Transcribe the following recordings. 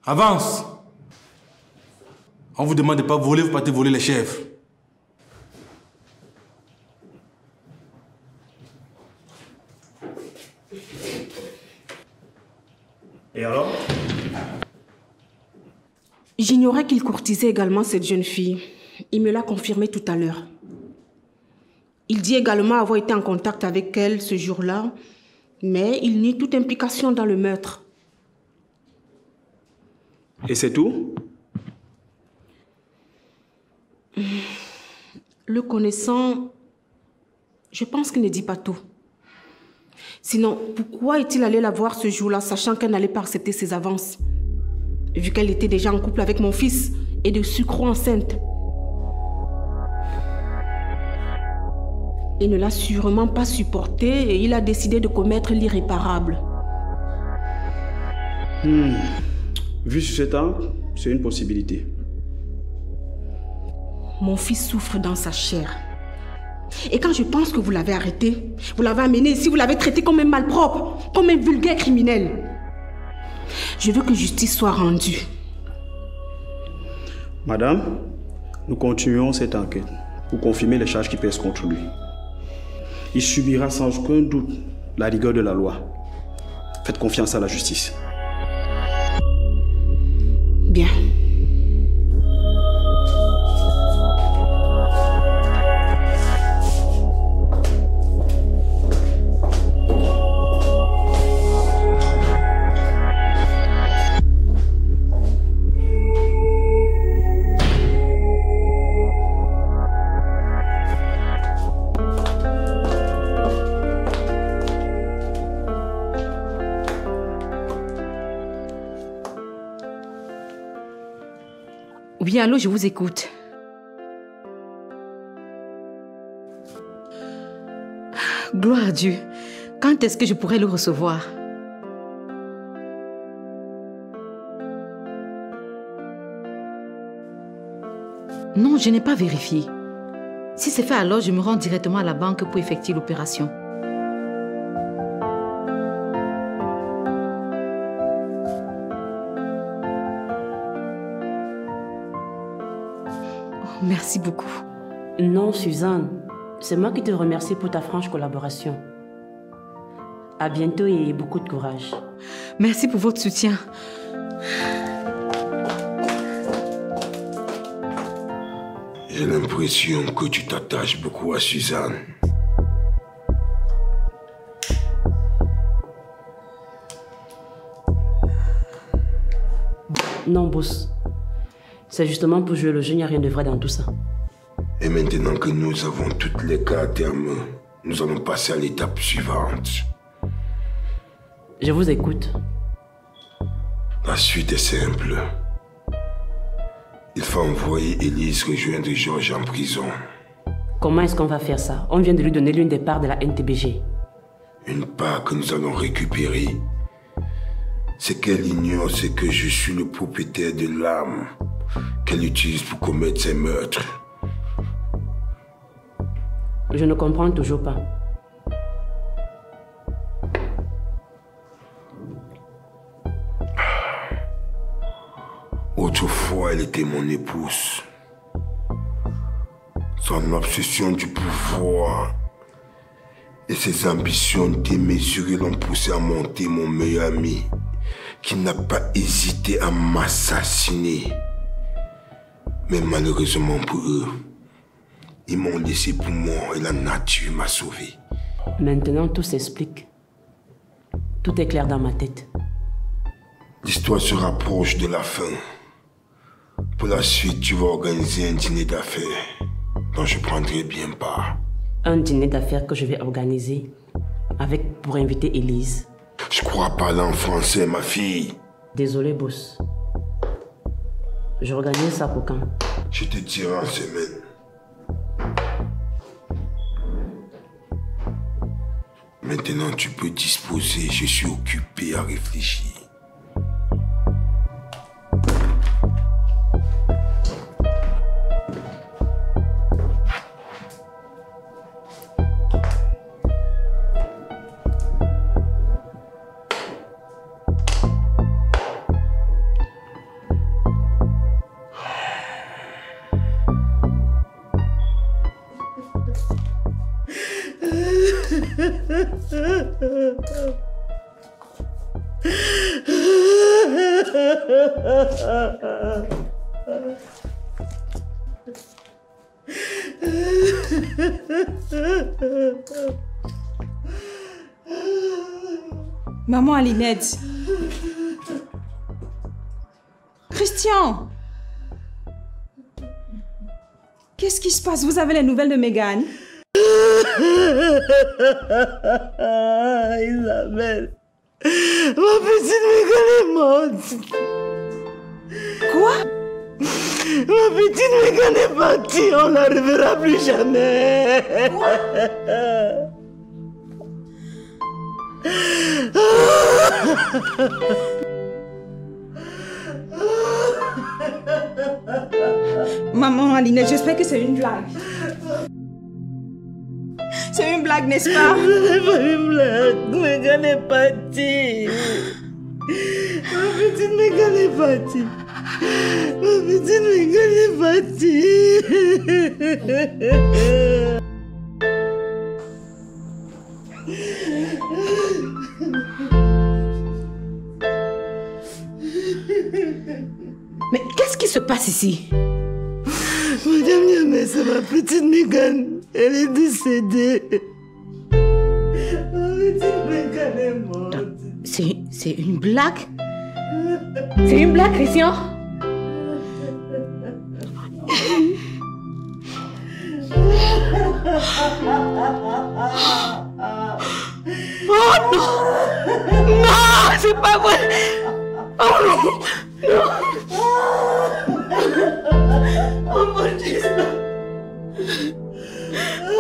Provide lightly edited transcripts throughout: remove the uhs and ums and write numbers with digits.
Avance! On vous demande de ne pas voler, vous partez voler les chèvres. Et alors? J'ignorais qu'il courtisait également cette jeune fille. Il me l'a confirmé tout à l'heure. Il dit également avoir été en contact avec elle ce jour-là, mais il nie toute implication dans le meurtre. Et c'est tout? Le connaissant, je pense qu'il ne dit pas tout. Sinon, pourquoi est-il allé la voir ce jour-là, sachant qu'elle n'allait pas accepter ses avances? Vu qu'elle était déjà en couple avec mon fils et de surcroît enceinte. Il ne l'a sûrement pas supporté et il a décidé de commettre l'irréparable. Vu sur cet angle, c'est une possibilité. Mon fils souffre dans sa chair. Et quand je pense que vous l'avez arrêté, vous l'avez amené ici, vous l'avez traité comme un malpropre, comme un vulgaire criminel. Je veux que justice soit rendue. Madame, nous continuons cette enquête pour confirmer les charges qui pèsent contre lui. Il subira sans aucun doute la rigueur de la loi. Faites confiance à la justice. Bien. Oui, allô, je vous écoute. Gloire à Dieu. Quand est-ce que je pourrai le recevoir? Non, je n'ai pas vérifié. Si c'est fait alors, je me rends directement à la banque pour effectuer l'opération. Merci beaucoup. Non, Suzanne. C'est moi qui te remercie pour ta franche collaboration. À bientôt et beaucoup de courage. Merci pour votre soutien. J'ai l'impression que tu t'attaches beaucoup à Suzanne. Non, boss. C'est justement pour jouer le jeu, il n'y a rien de vrai dans tout ça. Et maintenant que nous avons toutes les cartes en main, nous allons passer à l'étape suivante. Je vous écoute. La suite est simple. Il faut envoyer Élise rejoindre Georges en prison. Comment est-ce qu'on va faire ça? On vient de lui donner l'une des parts de la NTBG. Une part que nous allons récupérer. Ce qu'elle ignore, c'est que je suis le propriétaire de l'arme qu'elle utilise pour commettre ses meurtres. Je ne comprends toujours pas. Autrefois, elle était mon épouse. Son obsession du pouvoir et ses ambitions démesurées l'ont poussé à monter mon meilleur ami, qui n'a pas hésité à m'assassiner. Mais malheureusement pour eux, ils m'ont laissé pour mort et la nature m'a sauvé. Maintenant, tout s'explique. Tout est clair dans ma tête. L'histoire se rapproche de la fin. Pour la suite, tu vas organiser un dîner d'affaires dont je prendrai bien part. Un dîner d'affaires que je vais organiser avec pour inviter Élise. Je crois parler en français, ma fille. Désolé, boss. Je organise ça pour quand? Je te dirai en semaine. Maintenant, tu peux disposer. Je suis occupé à réfléchir. Maman Alinette. Christian. Qu'est-ce qui se passe? Vous avez les nouvelles de Megan? Isabelle, ma petite Megan est morte. Quoi? Ma petite Megan est partie, on ne la reverra plus jamais. Quoi? Maman Alinette, j'espère que c'est une blague. C'est une blague, n'est-ce pas? Ce n'est pas une blague. Megan est partie. Ma petite Megan est partie. Ma petite Megan est partie. Mais qu'est-ce qui se passe ici? Madame Niamé, c'est ma petite Megan. Elle est décédée. Ma petite Megan est morte. C'est une blague? C'est une blague, Christian? Oh non! Non, c'est pas vrai! Oh non! Non! Oh mon Dieu!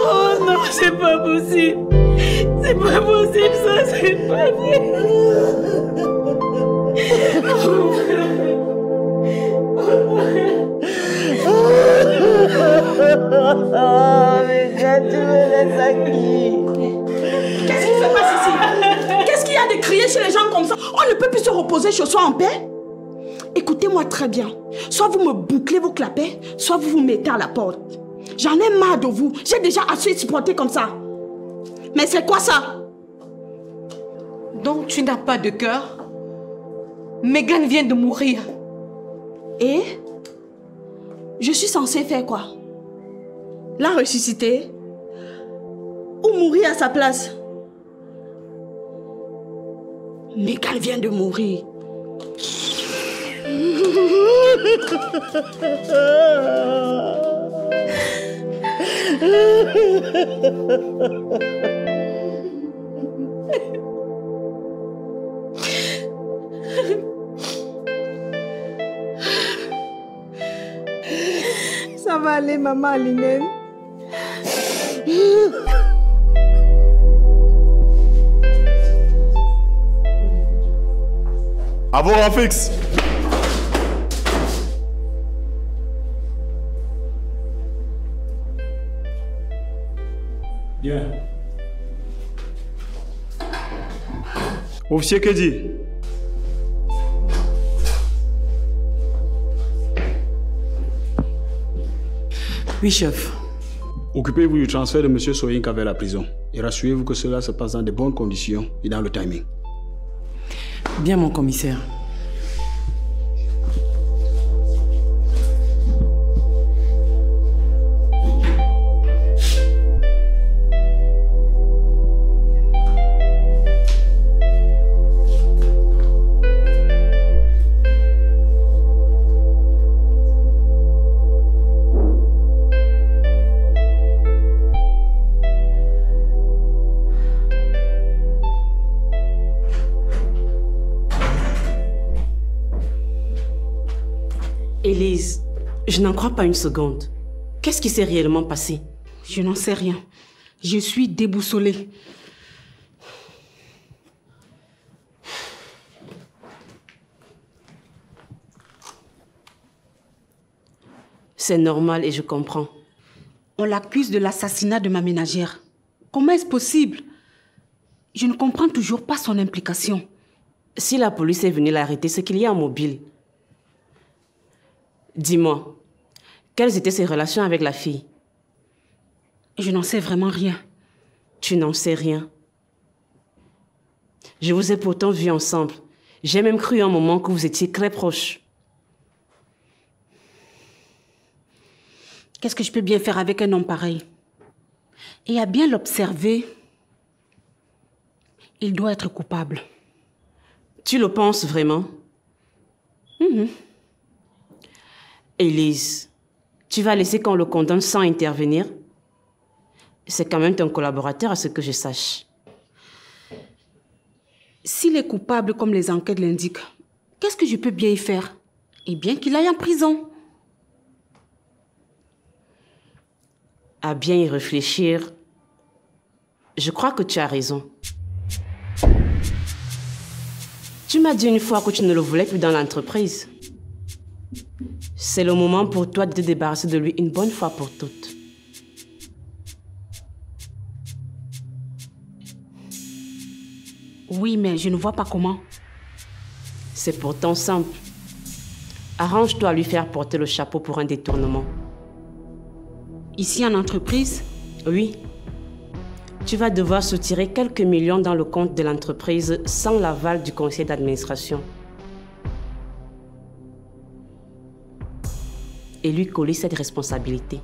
Oh non, c'est pas possible! C'est pas possible, ça, c'est pas vrai! Mais tu me laisses à qui? Qu'est-ce qui se passe ici? Qu'est-ce qu'il y a de crier chez les gens comme ça? On ne peut plus se reposer chez soi en paix? Écoutez-moi très bien. Soit vous me bouclez vos clapets, soit vous vous mettez à la porte. J'en ai marre de vous. J'ai déjà assez supporté comme ça. Mais c'est quoi ça? Donc tu n'as pas de cœur? Megan vient de mourir. Et? Je suis censée faire quoi? La ressusciter? Ou mourir à sa place? Megan vient de mourir. Ça va aller, maman Alinette. Avant fixe. Bien. Officier Kedi. Oui, chef. Occupez-vous du transfert de M. Soyinka vers la prison et rassurez-vous que cela se passe dans de bonnes conditions et dans le timing. Bien, mon commissaire. Élise, je n'en crois pas une seconde. Qu'est-ce qui s'est réellement passé? Je n'en sais rien. Je suis déboussolée. C'est normal et je comprends. On l'accuse de l'assassinat de ma ménagère. Comment est-ce possible? Je ne comprends toujours pas son implication. Si la police est venue l'arrêter, c'est qu'il y a un mobile. Dis-moi, quelles étaient ses relations avec la fille? Je n'en sais vraiment rien. Tu n'en sais rien. Je vous ai pourtant vu ensemble. J'ai même cru un moment que vous étiez très proches. Qu'est-ce que je peux bien faire avec un homme pareil? Et à bien l'observer, il doit être coupable. Tu le penses vraiment? Élise, tu vas laisser qu'on le condamne sans intervenir? C'est quand même ton collaborateur à ce que je sache. S'il est coupable comme les enquêtes l'indiquent, qu'est-ce que je peux bien y faire? Eh bien qu'il aille en prison. À bien y réfléchir, je crois que tu as raison. Tu m'as dit une fois que tu ne le voulais plus dans l'entreprise. C'est le moment pour toi de te débarrasser de lui une bonne fois pour toutes. Oui, mais je ne vois pas comment. C'est pourtant simple. Arrange-toi à lui faire porter le chapeau pour un détournement. Ici en entreprise? Oui. Tu vas devoir soutirer quelques millions dans le compte de l'entreprise sans l'aval du conseil d'administration. Et lui coller cette responsabilité.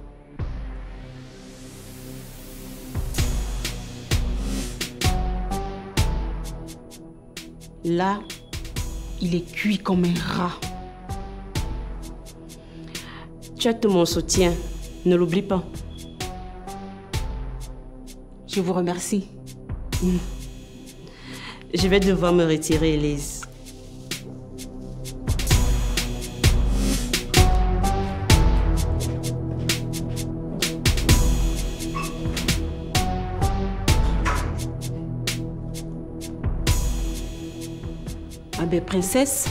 Là, il est cuit comme un rat. Tu as tout mon soutien. Ne l'oublie pas. Je vous remercie. Je vais devoir me retirer, Élise. Ah ben, princesse,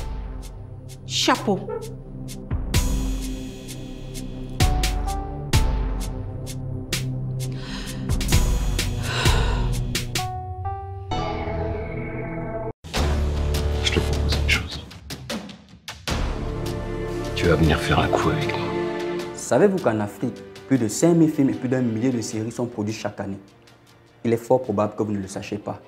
chapeau. Je te propose une chose. Tu vas venir faire un coup avec moi. Savez-vous qu'en Afrique, plus de 5000 films et plus d'1 millier de séries sont produits chaque année? Il est fort probable que vous ne le sachiez pas.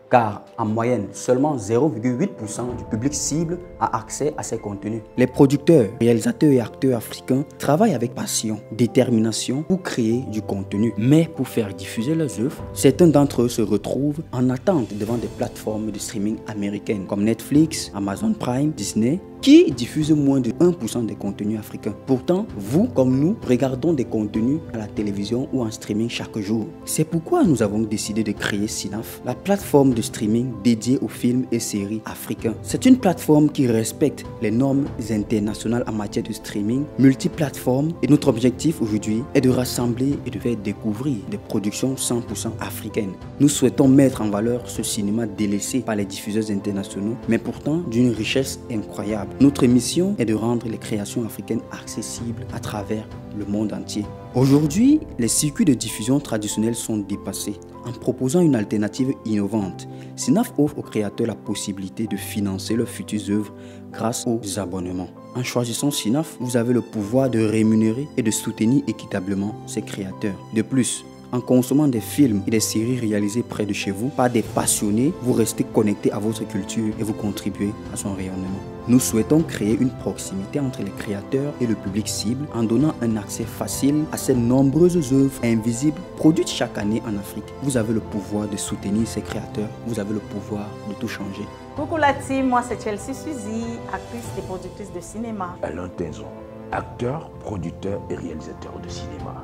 Car en moyenne, seulement 0,8% du public cible a accès à ces contenus. Les producteurs, réalisateurs et acteurs africains travaillent avec passion, détermination pour créer du contenu. Mais pour faire diffuser leurs œuvres, certains d'entre eux se retrouvent en attente devant des plateformes de streaming américaines comme Netflix, Amazon Prime, Disney, qui diffusent moins de 1% des contenus africains. Pourtant, vous comme nous, regardons des contenus à la télévision ou en streaming chaque jour. C'est pourquoi nous avons décidé de créer Cinaf, la plateforme de streaming dédiée aux films et séries africains. C'est une plateforme qui respecte les normes internationales en matière de streaming, multiplateforme, et notre objectif aujourd'hui est de rassembler et de faire découvrir des productions 100% africaines. Nous souhaitons mettre en valeur ce cinéma délaissé par les diffuseurs internationaux, mais pourtant d'une richesse incroyable. Notre mission est de rendre les créations africaines accessibles à travers le monde entier. Aujourd'hui, les circuits de diffusion traditionnels sont dépassés. En proposant une alternative innovante, Cinaf offre aux créateurs la possibilité de financer leurs futures œuvres grâce aux abonnements. En choisissant Cinaf, vous avez le pouvoir de rémunérer et de soutenir équitablement ces créateurs. De plus, en consommant des films et des séries réalisées près de chez vous par des passionnés, vous restez connecté à votre culture et vous contribuez à son rayonnement. Nous souhaitons créer une proximité entre les créateurs et le public cible en donnant un accès facile à ces nombreuses œuvres invisibles produites chaque année en Afrique. Vous avez le pouvoir de soutenir ces créateurs, vous avez le pouvoir de tout changer. Coucou la team, moi c'est Chelsea Suzy, actrice et productrice de cinéma. Alain Tenzon, acteur, producteur et réalisateur de cinéma.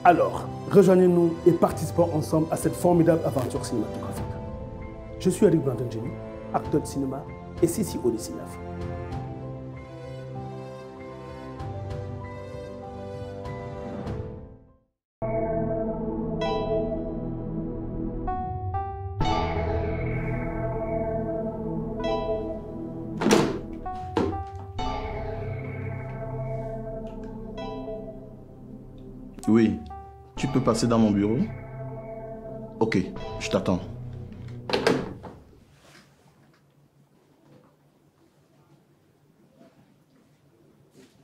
Alors, rejoignez-nous et participons ensemble à cette formidable aventure cinématographique. Je suis Eric Brandon-Jenny, acteur de cinéma et CCO de Cinaf. Oui, tu peux passer dans mon bureau? Ok, je t'attends.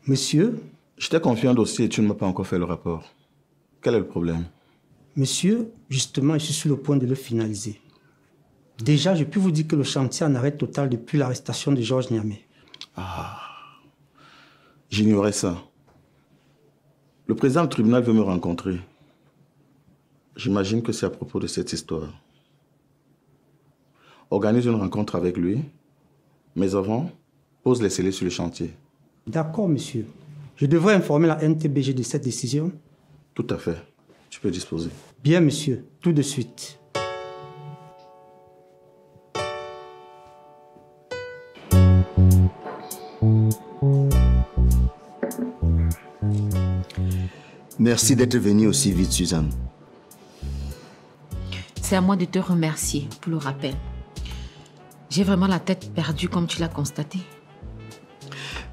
Monsieur? Je t'ai confié un dossier et tu ne m'as pas encore fait le rapport. Quel est le problème? Monsieur, justement, je suis sur le point de le finaliser. Déjà, je peux vous dire que le chantier en arrêt total depuis l'arrestation de Georges Niamey. Ah, j'ignorais ça. Le président du tribunal veut me rencontrer. J'imagine que c'est à propos de cette histoire. Organise une rencontre avec lui, mais avant, pose les scellés sur le chantier. D'accord, monsieur. Je devrais informer la NTBG de cette décision? Tout à fait. Tu peux disposer. Bien, monsieur. Tout de suite. Merci d'être venue aussi vite, Suzanne. C'est à moi de te remercier pour le rappel. J'ai vraiment la tête perdue comme tu l'as constaté.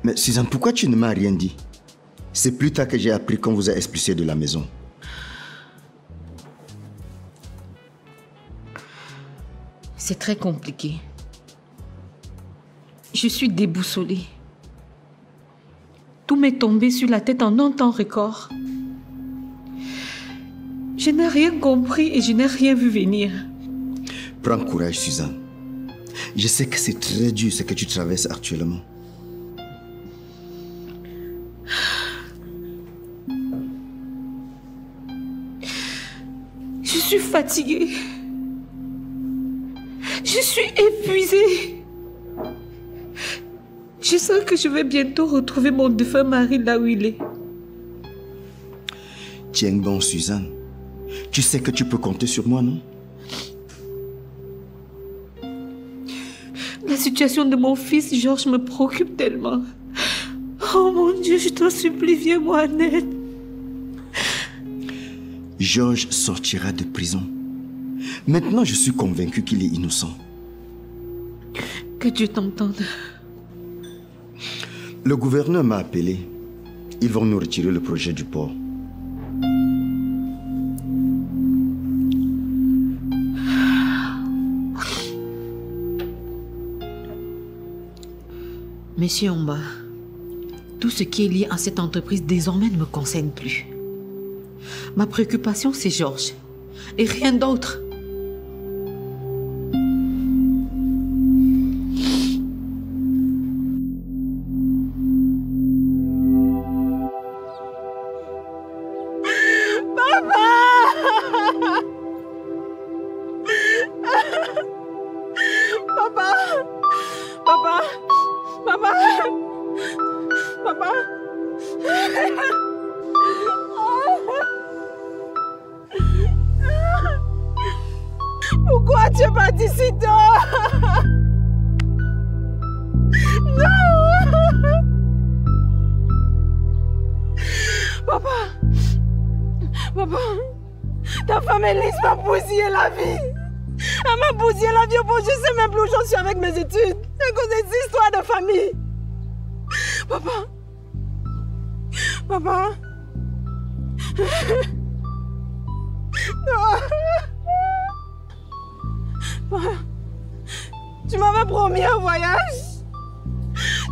Mais Suzanne, pourquoi tu ne m'as rien dit? C'est plus tard que j'ai appris qu'on vous a expulsé de la maison. C'est très compliqué. Je suis déboussolée. Tout m'est tombé sur la tête en un temps record. Je n'ai rien compris et je n'ai rien vu venir. Prends courage, Suzanne. Je sais que c'est très dur ce que tu traverses actuellement. Je suis fatiguée. Je suis épuisée. Je sens que je vais bientôt retrouver mon défunt mari là où il est. Tiens bon, Suzanne. Tu sais que tu peux compter sur moi, non? La situation de mon fils Georges me préoccupe tellement. Oh mon Dieu, je t'en supplie, viens-moi en aide. Georges sortira de prison. Maintenant, je suis convaincu qu'il est innocent. Que Dieu t'entende. Le gouverneur m'a appelé. Ils vont nous retirer le projet du port. Monsieur Omba, tout ce qui est lié à cette entreprise désormais ne me concerne plus. Ma préoccupation, c'est Georges. Et rien d'autre. Pourquoi tu es parti si tard? Non! Papa, ta femme Elise m'a bousillé la vie. Elle m'a bousillé la vie au point, je sais même plus où j'en suis avec mes études. À cause des histoires de famille. Papa. Tu m'avais promis un voyage.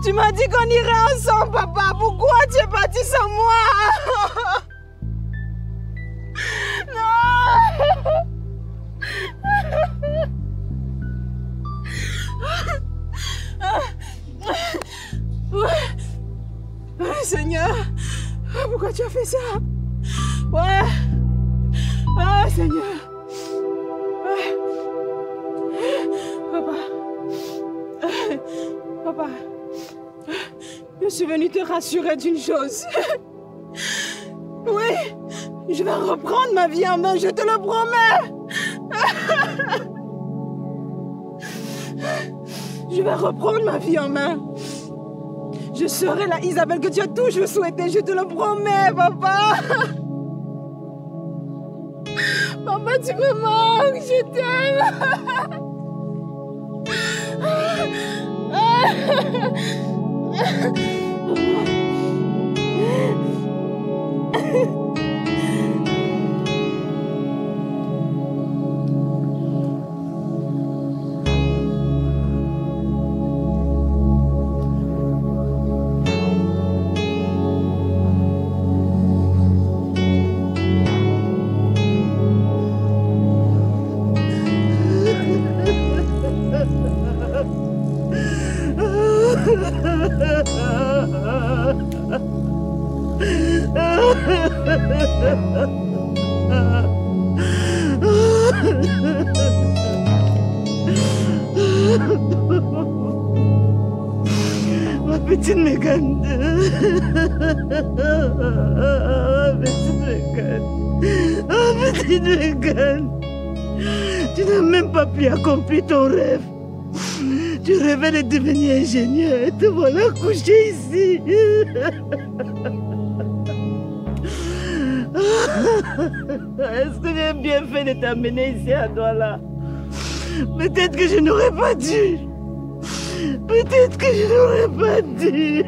Tu m'as dit qu'on irait ensemble, papa. Pourquoi tu es parti sans moi? Non. Ouais, Seigneur, pourquoi tu as fait ça? Ouais, Seigneur. Papa, je suis venue te rassurer d'une chose. Oui, je vais reprendre ma vie en main, je te le promets. Je vais reprendre ma vie en main. Je serai la Isabelle que tu as toujours souhaitée, je te le promets, papa. Papa, tu me manques, je t'aime. petite Mégane. Petite Mégane. Oh, petite Mégane. Tu n'as même pas pu accomplir ton rêve. Tu rêvais de devenir ingénieur et te voilà couché ici. Est-ce que j'ai bien fait de t'amener ici à Douala? Peut-être que je n'aurais pas dû. Peut-être que je n'aurais pas dû.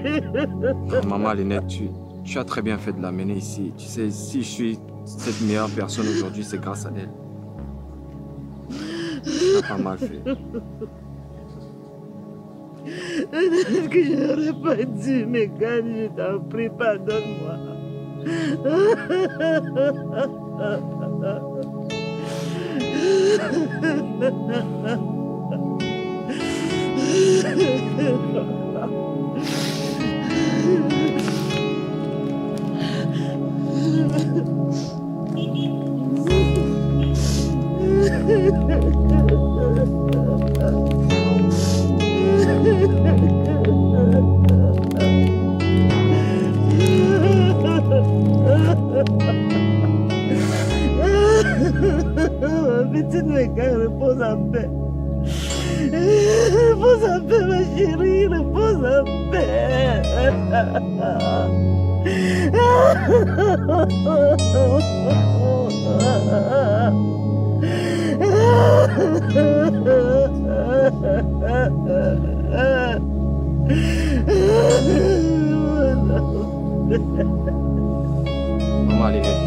Maman Lynette, tu as très bien fait de l'amener ici. Tu sais, si je suis cette meilleure personne aujourd'hui, c'est grâce à elle. Tu n'as pas mal fait. Peut-être que je n'aurais pas dû, Mégane, je t'en prie, pardonne-moi. Petite Mégane, repose en paix. Repose en paix, ma chérie, repose en paix. Maman Lynette.